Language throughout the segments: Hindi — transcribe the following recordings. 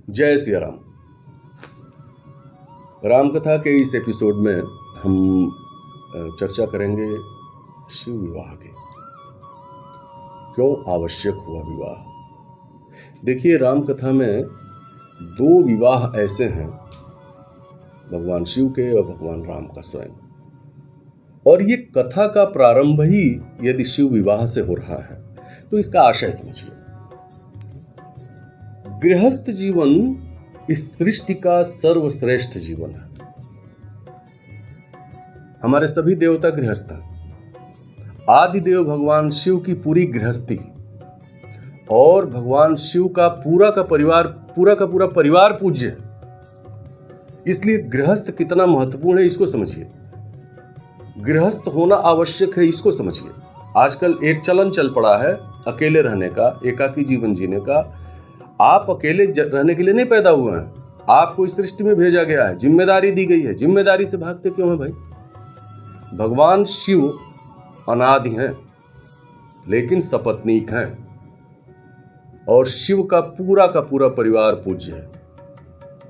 जय सिया राम। रामकथा के इस एपिसोड में हम चर्चा करेंगे शिव विवाह की। क्यों आवश्यक हुआ विवाह। देखिए, रामकथा में दो विवाह ऐसे हैं, भगवान शिव के और भगवान राम का स्वयं। और ये कथा का प्रारंभ ही यदि शिव विवाह से हो रहा है तो इसका आशय समझिए। गृहस्थ जीवन इस सृष्टि का सर्वश्रेष्ठ जीवन है। हमारे सभी देवता गृहस्थ हैं। आदि देव भगवान शिव की पूरी गृहस्थी और भगवान शिव का पूरा का पूरा परिवार पूज्य है। इसलिए गृहस्थ कितना महत्वपूर्ण है इसको समझिए। गृहस्थ होना आवश्यक है इसको समझिए। आजकल एक चलन चल पड़ा है अकेले रहने का, एकाकी जीवन जीने का। आप अकेले रहने के लिए नहीं पैदा हुए हैं, आपको इस सृष्टि में भेजा गया है, जिम्मेदारी दी गई है। जिम्मेदारी से भागते क्यों हैं भाई? भगवान शिव अनादि हैं लेकिन सपत्नीक हैं और शिव का पूरा परिवार पूज्य है।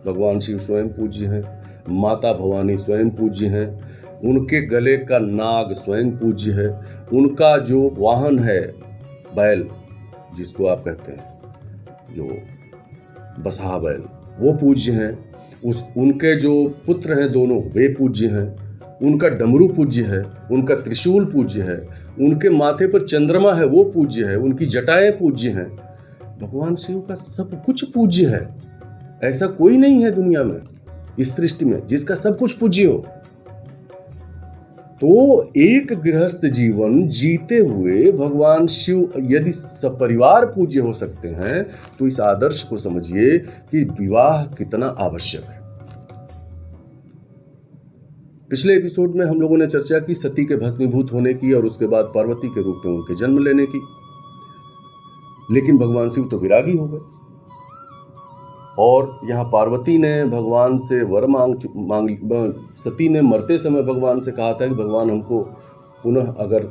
भगवान शिव स्वयं पूज्य हैं, माता भवानी स्वयं पूज्य हैं, उनके गले का नाग स्वयं पूज्य है, उनका जो वाहन है बैल जिसको आप कहते हैं, जो बसहा बैल, वो पूज्य हैं। उनके जो पुत्र हैं दोनों वे पूज्य हैं, उनका डमरू पूज्य है, उनका त्रिशूल पूज्य है, उनके माथे पर चंद्रमा है वो पूज्य है, उनकी जटाएं पूज्य हैं। भगवान शिव का सब कुछ पूज्य है। ऐसा कोई नहीं है दुनिया में, इस सृष्टि में, जिसका सब कुछ पूज्य हो। तो एक गृहस्थ जीवन जीते हुए भगवान शिव यदि सपरिवार पूज्य हो सकते हैं तो इस आदर्श को समझिए कि विवाह कितना आवश्यक है। पिछले एपिसोड में हम लोगों ने चर्चा की सती के भस्मीभूत होने की और उसके बाद पार्वती के रूप में उनके जन्म लेने की। लेकिन भगवान शिव तो विरागी हो गए और यहाँ पार्वती ने भगवान से वर मांग सती ने मरते समय भगवान से कहा था कि भगवान हमको पुनः अगर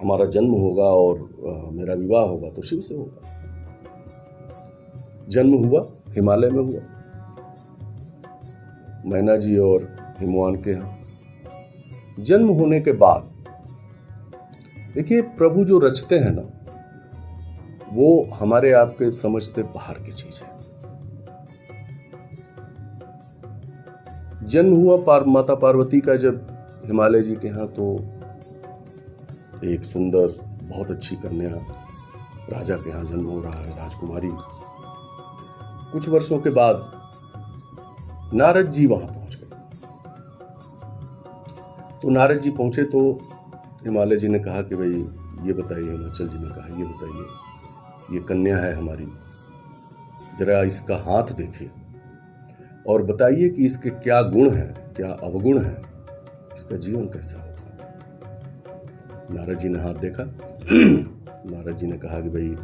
हमारा जन्म होगा और मेरा विवाह होगा तो शिव से होगा। जन्म हुआ हिमालय में हुआ, मैना जी और हिमवान के यहाँ। जन्म होने के बाद देखिए, प्रभु जो रचते हैं ना, वो हमारे आपके समझ से बाहर की चीज है। जन्म हुआ माता पार्वती का जब हिमालय जी के यहाँ, तो एक सुंदर बहुत अच्छी कन्या राजा के यहाँ जन्म हो रहा है, राजकुमारी। कुछ वर्षों के बाद नारद जी वहां पहुंच गए। तो नारद जी पहुंचे तो हिमालय जी ने कहा कि भाई ये बताइए, हिमाचल जी ने कहा ये बताइए, ये कन्या है हमारी, जरा इसका हाथ देखिए और बताइए कि इसके क्या गुण हैं, क्या अवगुण हैं, इसका जीवन कैसा होगा। नारद जी ने हाथ देखा। नारद जी ने कहा कि भाई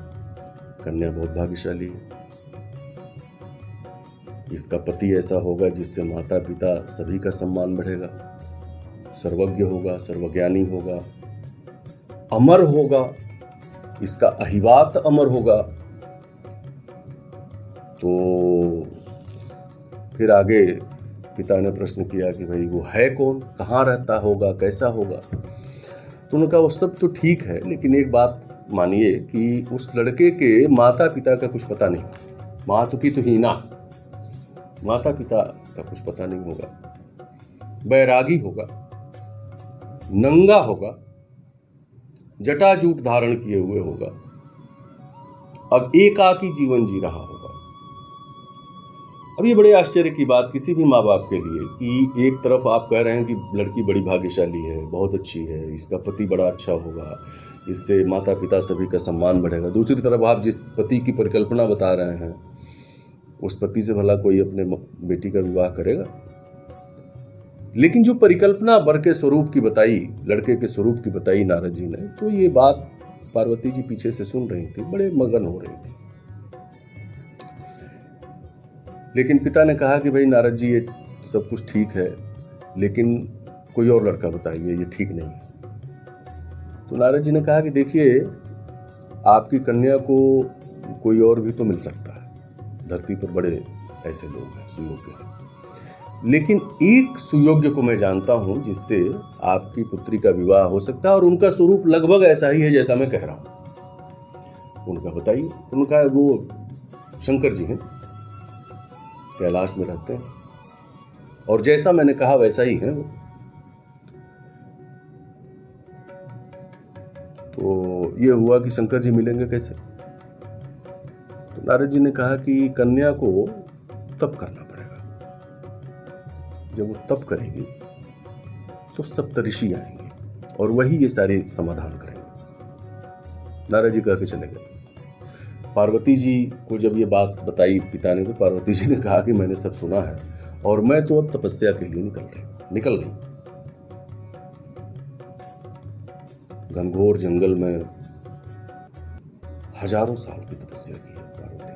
कन्या बहुत भाग्यशाली है, इसका पति ऐसा होगा जिससे माता पिता सभी का सम्मान बढ़ेगा, सर्वज्ञ होगा, सर्वज्ञानी होगा, अमर होगा, इसका अहिवात अमर होगा। तो फिर आगे पिता ने प्रश्न किया कि भाई वो है कौन, कहाँ रहता होगा, कैसा होगा। तो उन्होंने कहा वो सब तो ठीक है, लेकिन एक बात मानिए कि उस लड़के के माता पिता का कुछ पता नहीं, मातु पितु हीना, माता पिता का कुछ पता नहीं होगा, बैरागी होगा, नंगा होगा, जटाजूट धारण किए हुए होगा, अब एकाकी जीवन जी रहा होगा। अब ये बड़े आश्चर्य की बात किसी भी माँ बाप के लिए कि एक तरफ आप कह रहे हैं कि लड़की बड़ी भाग्यशाली है, बहुत अच्छी है, इसका पति बड़ा अच्छा होगा, इससे माता पिता सभी का सम्मान बढ़ेगा। दूसरी तरफ आप जिस पति की परिकल्पना बता रहे हैं, उस पति से भला कोई अपने बेटी का विवाह करेगा? लेकिन जो परिकल्पना वर के स्वरूप की बताई, लड़के के स्वरूप की बताई नारद जी ने, तो ये बात पार्वती जी पीछे से सुन रही थी, बड़े मगन हो रही थी। लेकिन पिता ने कहा कि भाई नारद जी ये सब कुछ ठीक है, लेकिन कोई और लड़का बताइए, ये ठीक नहीं है। तो नारद जी ने कहा कि देखिए, आपकी कन्या को कोई और भी तो मिल सकता है, धरती पर बड़े ऐसे लोग हैं, सुयोग्य हैं। लेकिन एक सुयोग्य को मैं जानता हूं जिससे आपकी पुत्री का विवाह हो सकता है, और उनका स्वरूप लगभग ऐसा ही है जैसा मैं कह रहा हूं। उनका बताइए। उनका वो शंकर जी हैं, कैलाश में रहते हैं, और जैसा मैंने कहा वैसा ही है वो। तो ये हुआ कि शंकर जी मिलेंगे कैसे? तो नारद जी ने कहा कि कन्या को तप करना पड़ेगा। जब वो तप करेगी तो सप्तऋषि आएंगे और वही ये सारे समाधान करेंगे। नारद जी कह के चले गए। पार्वती जी को जब ये बात बताई पिता ने, तो पार्वती जी ने कहा कि मैंने सब सुना है और मैं तो अब तपस्या के लिए निकल गई। घनघोर जंगल में हजारों साल की तपस्या की है पार्वती।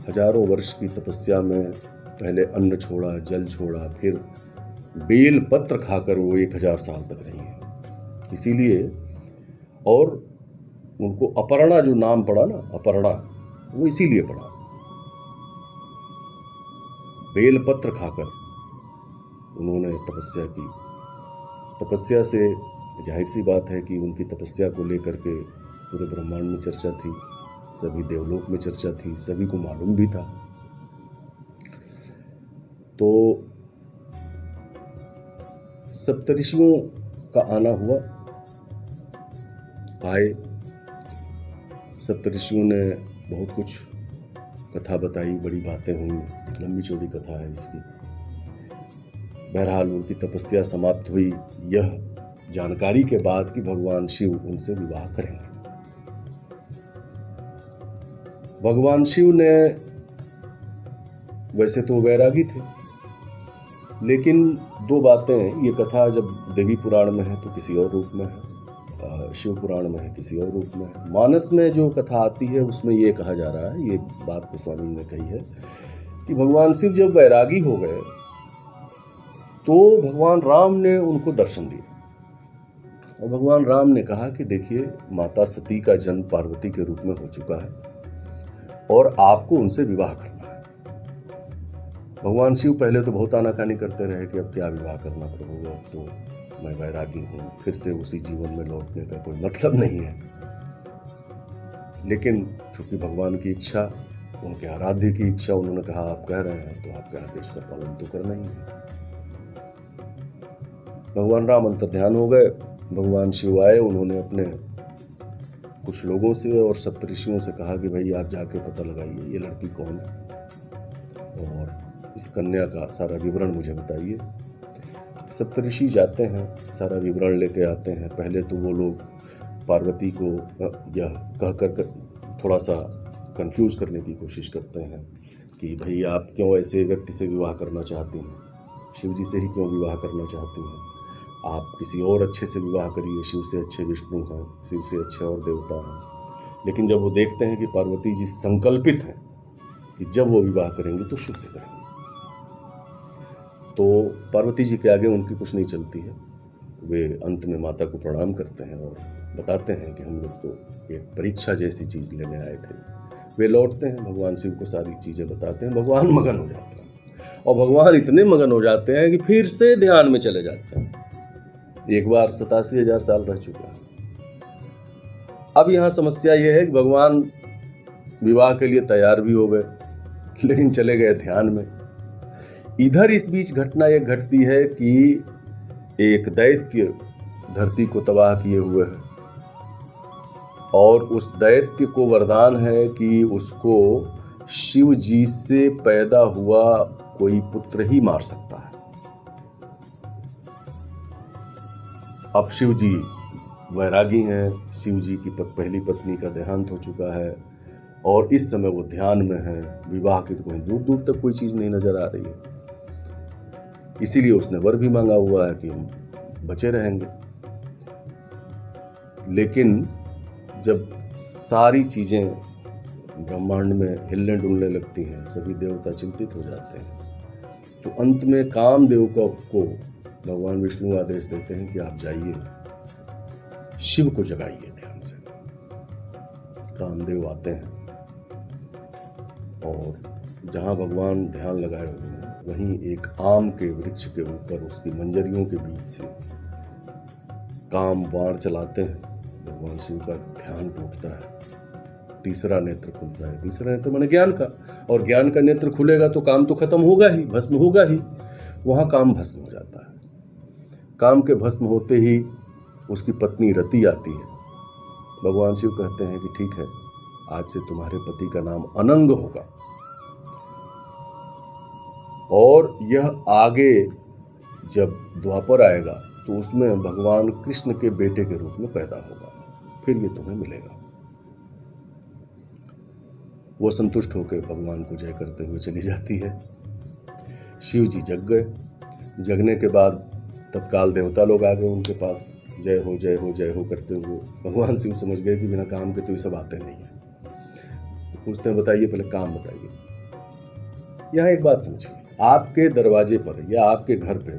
हजारों वर्ष की तपस्या में पहले अन्न छोड़ा, जल छोड़ा, फिर बेल पत्र खाकर वो 1000 साल तक रही है। इसीलिए, और उनको अपर्णा जो नाम पड़ा ना, अपर्णा, वो इसीलिए पड़ा। बेल पत्र खाकर उन्होंने तपस्या की। तपस्या से जाहिर सी बात है कि उनकी तपस्या को लेकर के पूरे ब्रह्मांड में चर्चा थी, सभी देवलोक में चर्चा थी, सभी को मालूम भी था। तो सप्तऋषियों का आना हुआ, आए। सप्तऋषियों ने बहुत कुछ कथा बताई, बड़ी बातें हुई, लंबी चौड़ी कथा है इसकी। बहरहाल उनकी तपस्या समाप्त हुई यह जानकारी के बाद कि भगवान शिव उनसे विवाह करेंगे। भगवान शिव ने, वैसे तो वैरागी थे, लेकिन दो बातें, ये कथा जब देवी पुराण में है तो किसी और रूप में है, शिव पुराण में है किसी और रूप में है। मानस में जो कथा आती है उसमें ये कहा जा रहा है, ये बात गोस्वामी ने कही है कि भगवान शिव जब वैरागी हो गए तो भगवान राम ने उनको दर्शन दिए, और भगवान राम ने कहा कि देखिए, माता सती का जन्म पार्वती के रूप में हो चुका है और आपको उनसे विवाह करना है। भगवान शिव पहले तो बहुत आनाकानी करते रहे कि अब क्या विवाह करना प्रभु, अब तो मैं वैरागी हूँ, फिर से उसी जीवन में लौटने का कोई मतलब नहीं है। लेकिन चूंकि भगवान की इच्छा, उनके आराध्य की इच्छा, उन्होंने कहा आप कह रहे हैं तो आपके आदेश का पालन तो करना ही है। भगवान राम अंतर्ध्यान हो गए। भगवान शिव आए, उन्होंने अपने कुछ लोगों से और सप्तऋषियों से कहा कि भाई आप जाके पता लगाइए ये लड़की कौन है और इस कन्या का सारा विवरण मुझे बताइए। सप्तऋषि जाते हैं, सारा विवरण लेके आते हैं। पहले तो वो लोग पार्वती को यह कहकर थोड़ा सा कंफ्यूज करने की कोशिश करते हैं कि भाई आप क्यों ऐसे व्यक्ति से विवाह करना चाहती हैं, शिव जी से ही क्यों विवाह करना चाहती हैं, आप किसी और अच्छे से विवाह करिए, शिव से अच्छे विष्णु हैं, शिव से अच्छे और देवता हैं। लेकिन जब वो देखते हैं कि पार्वती जी संकल्पित हैं कि जब वो विवाह करेंगे तो शिव से करेंगे, तो पार्वती जी के आगे उनकी कुछ नहीं चलती है। वे अंत में माता को प्रणाम करते हैं और बताते हैं कि हम लोग तो एक परीक्षा जैसी चीज़ लेने आए थे। वे लौटते हैं, भगवान शिव को सारी चीज़ें बताते हैं। भगवान मगन हो जाते हैं, और भगवान इतने मगन हो जाते हैं कि फिर से ध्यान में चले जाते हैं। एक बार 87,000 साल रह चुका है। अब यहाँ समस्या यह है कि भगवान विवाह के लिए तैयार भी हो गए, लेकिन चले गए ध्यान में। इधर इस बीच घटना यह घटती है कि एक दैत्य धरती को तबाह किए हुए है, और उस दैत्य को वरदान है कि उसको शिव जी से पैदा हुआ कोई पुत्र ही मार सकता है। अब शिव जी वैरागी हैं, शिव जी की पहली पत्नी का देहांत हो चुका है और इस समय वो ध्यान में है। विवाह की तो कोई दूर दूर तक कोई चीज नहीं नजर आ रही है। इसीलिए उसने वर भी मांगा हुआ है कि हम बचे रहेंगे। लेकिन जब सारी चीजें ब्रह्मांड में हिलने डुलने लगती हैं, सभी देवता चिंतित हो जाते हैं, तो अंत में कामदेव को भगवान विष्णु आदेश देते हैं कि आप जाइए, शिव को जगाइए ध्यान से। कामदेव आते हैं और जहाँ भगवान ध्यान लगाए हुए हैं वहीं एक आम के वृक्ष के ऊपर उसकी मंजरियों के बीच से काम वाण चलाते हैं। भगवान शिव का ध्यान टूटता है, तीसरा नेत्र खुलता है। तीसरा नेत्र माने ज्ञान का, और ज्ञान का नेत्र खुलेगा तो काम तो खत्म होगा ही, भस्म होगा ही। वहां काम भस्म हो जाता है। काम के भस्म होते ही उसकी पत्नी रति आती है। भगवान शिव कहते हैं कि ठीक है, आज से तुम्हारे पति का नाम अनंग होगा, और यह आगे जब द्वापर आएगा तो उसमें भगवान कृष्ण के बेटे के रूप में पैदा होगा, फिर ये तुम्हें मिलेगा। वो संतुष्ट होकर भगवान को जय करते हुए चली जाती है। शिव जी जग गए। जगने के बाद तत्काल देवता लोग आ गए उनके पास, जय हो जय हो जय हो करते हुए। भगवान शिव समझ गए कि बिना काम के तो ये सब आते नहीं है। तो पूछते हैं बताइए, पहले काम बताइए। यहाँ एक बात समझिए, आपके दरवाजे पर या आपके घर पे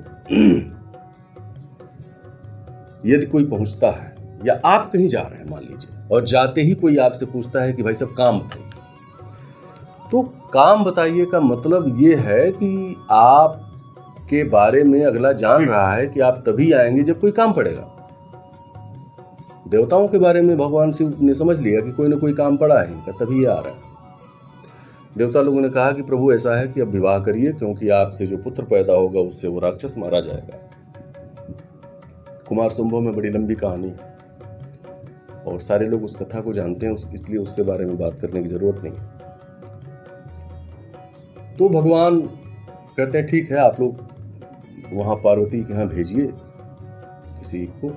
यदि कोई पहुंचता है या आप कहीं जा रहे हैं मान लीजिए, और जाते ही कोई आपसे पूछता है कि भाई सब काम बताइए, तो काम बताइए का मतलब ये है कि आप के बारे में अगला जान रहा है कि आप तभी आएंगे जब कोई काम पड़ेगा। देवताओं के बारे में भगवान शिव ने समझ लिया कि कोई ना कोई काम पड़ा है इनका, तभी ये आ रहा है। देवता लोगों ने कहा कि प्रभु ऐसा है कि अब विवाह करिए, क्योंकि आपसे जो पुत्र पैदा होगा उससे वो राक्षस मारा जाएगा। कुमार संभव में बड़ी लंबी कहानी और सारे लोग उस कथा को जानते हैं, इसलिए उसके बारे में बात करने की जरूरत नहीं। तो भगवान कहते हैं ठीक है, आप लोग वहां पार्वती के यहाँ भेजिए किसी को,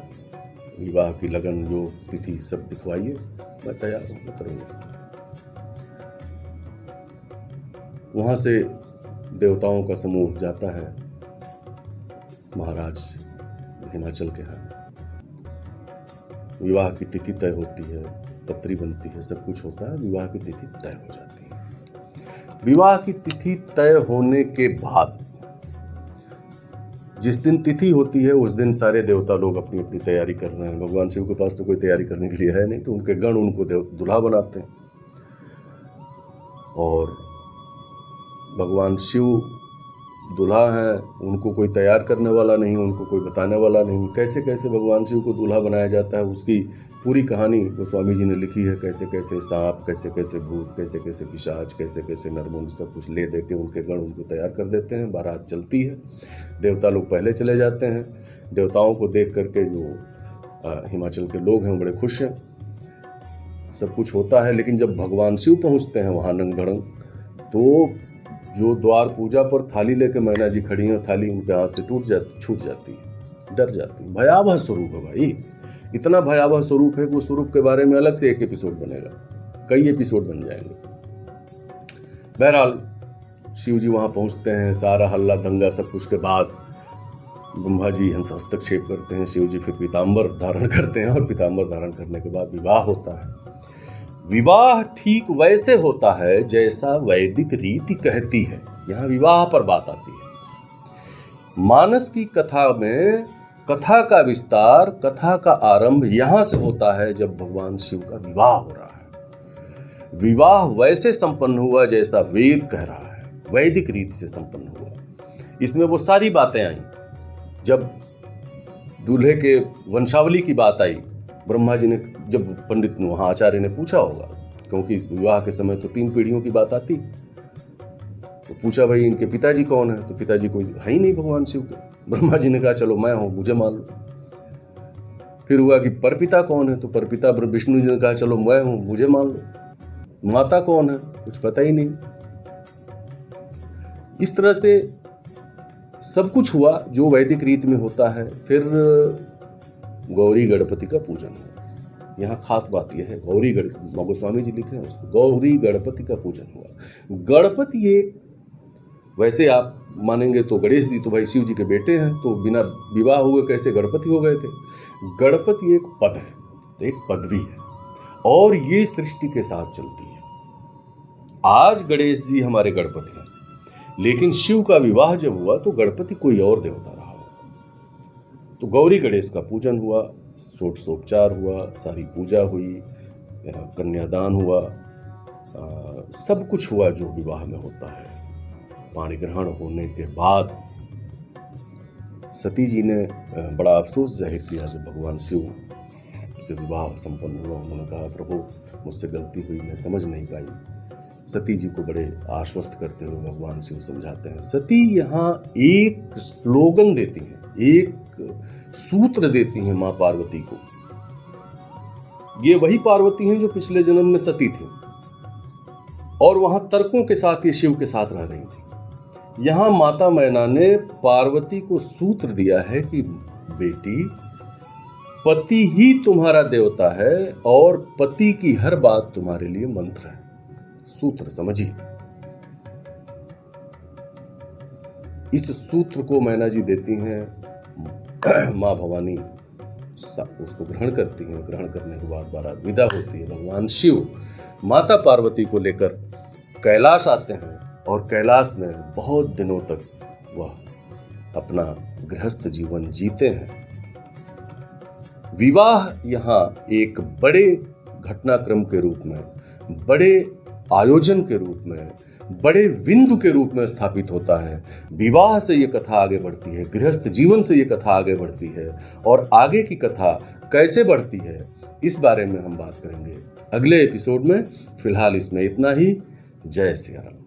विवाह की लगन जो तिथि सब दिखवाइए, मैं तैयार हूं, करूंगा। वहां से देवताओं का समूह जाता है महाराज हिमाचल के यहाँ। विवाह की तिथि तय होती है, पत्री बनती है, सब कुछ होता है, विवाह की तिथि तय हो जाती है। विवाह की तिथि तय होने के बाद जिस दिन तिथि होती है उस दिन सारे देवता लोग अपनी अपनी तैयारी कर रहे हैं। भगवान शिव के पास तो कोई तैयारी करने के लिए है नहीं, तो उनके गण उनको दूल्हा बनाते हैं, और भगवान शिव दूल्हा है, उनको कोई तैयार करने वाला नहीं, उनको कोई बताने वाला नहीं। कैसे कैसे भगवान शिव को दूल्हा बनाया जाता है उसकी पूरी कहानी गोस्वामी जी ने लिखी है। कैसे कैसे सांप, कैसे कैसे भूत, कैसे कैसे पिशाच, कैसे कैसे नरमुंड, सब कुछ ले दे के उनके गण उनको तैयार कर देते हैं। बारात चलती है, देवता लोग पहले चले जाते हैं। देवताओं को देख करके जो हिमाचल के लोग हैं बड़े खुश हैं, सब कुछ होता है। लेकिन जब भगवान शिव पहुँचते हैं वहाँ नंग धड़ंग, तो जो द्वार पूजा पर थाली लेके मैना जी खड़ी हैं, थाली उनके हाथ से छूट जाती है, डर जाती है। भयावह स्वरूप है भाई, इतना भयावह स्वरूप है कि उस स्वरूप के बारे में अलग से एक एपिसोड बनेगा, कई एपिसोड बन जाएंगे। बहरहाल शिव जी वहां पहुंचते हैं, सारा हल्ला दंगा सब कुछ के बाद ब्रह्मा जी हस्तक्षेप करते हैं। शिव जी फिर पीताम्बर धारण करते हैं, और पीताम्बर धारण करने के बाद विवाह होता है। विवाह ठीक वैसे होता है जैसा वैदिक रीति कहती है। यहाँ विवाह पर बात आती है। मानस की कथा में कथा का विस्तार, कथा का आरंभ यहां से होता है जब भगवान शिव का विवाह हो रहा है। विवाह वैसे संपन्न हुआ जैसा वेद कह रहा है, वैदिक रीति से संपन्न हुआ। इसमें वो सारी बातें आई। जब दूल्हे के वंशावली की बात आई, ब्रह्मा जी ने, जब पंडित ने वहां आचार्य ने पूछा होगा, क्योंकि विवाह के समय तो 3 पीढ़ियों की बात आती, तो पूछा भाई इनके पिताजी कौन है, तो पिताजी कोई है ही नहीं भगवान शिव के। ब्रह्मा जी ने कहा चलो मैं हूं, मुझे मान लो। फिर हुआ कि परपिता कौन है, तो परपिता विष्णु जी ने कहा चलो मैं हूं, मुझे मान लो। माता कौन है, कुछ पता ही नहीं। इस तरह से सब कुछ हुआ जो वैदिक रीति में होता है। फिर गौरी गणपति का पूजन हुआ। यहाँ खास बात यह है, गौरी गोस्वामी जी लिखे हैं उसको, गौरी गणपति का पूजन हुआ। गणपति एक, वैसे आप मानेंगे तो गणेश जी तो भाई शिव जी के बेटे हैं, तो बिना विवाह हुए कैसे गणपति हो गए थे। गणपति एक पद है, एक पदवी है, और ये सृष्टि के साथ चलती है। आज गणेश जी हमारे गणपति हैं, लेकिन शिव का विवाह जब हुआ तो गणपति कोई और देवता रहा। तो गौरी गणेष का पूजन हुआ, षोडशोपचार हुआ, सारी पूजा हुई, कन्यादान हुआ, सब कुछ हुआ जो विवाह में होता है। पाणी ग्रहण होने के बाद सती जी ने बड़ा अफसोस जाहिर किया जब भगवान शिव से विवाह संपन्न हुआ। उन्होंने कहा, प्रभु मुझसे गलती हुई, मैं समझ नहीं पाई। सती जी को बड़े आश्वस्त करते हुए भगवान शिव समझाते हैं। सती यहाँ एक स्लोगन देती हैं, एक सूत्र देती हैं माँ पार्वती को। ये वही पार्वती हैं जो पिछले जन्म में सती थी और वहां तर्कों के साथ ये शिव के साथ रह रही थी। यहां माता मैना ने पार्वती को सूत्र दिया है कि बेटी, पति ही तुम्हारा देवता है और पति की हर बात तुम्हारे लिए मंत्र है। सूत्र समझिए। इस सूत्र को मैना जी देती हैं, मां भवानी उसको ग्रहण करती हैं। ग्रहण करने के बाद बारात विदा होती है। भगवान शिव माता पार्वती को लेकर कैलाश आते हैं और कैलाश में बहुत दिनों तक वह अपना गृहस्थ जीवन जीते हैं। विवाह यहाँ एक बड़े घटनाक्रम के रूप में, बड़े आयोजन के रूप में, बड़े बिंदु के रूप में स्थापित होता है। विवाह से ये कथा आगे बढ़ती है, गृहस्थ जीवन से ये कथा आगे बढ़ती है और आगे की कथा कैसे बढ़ती है इस बारे में हम बात करेंगे अगले एपिसोड में। फिलहाल इसमें इतना ही। जय सिया राम।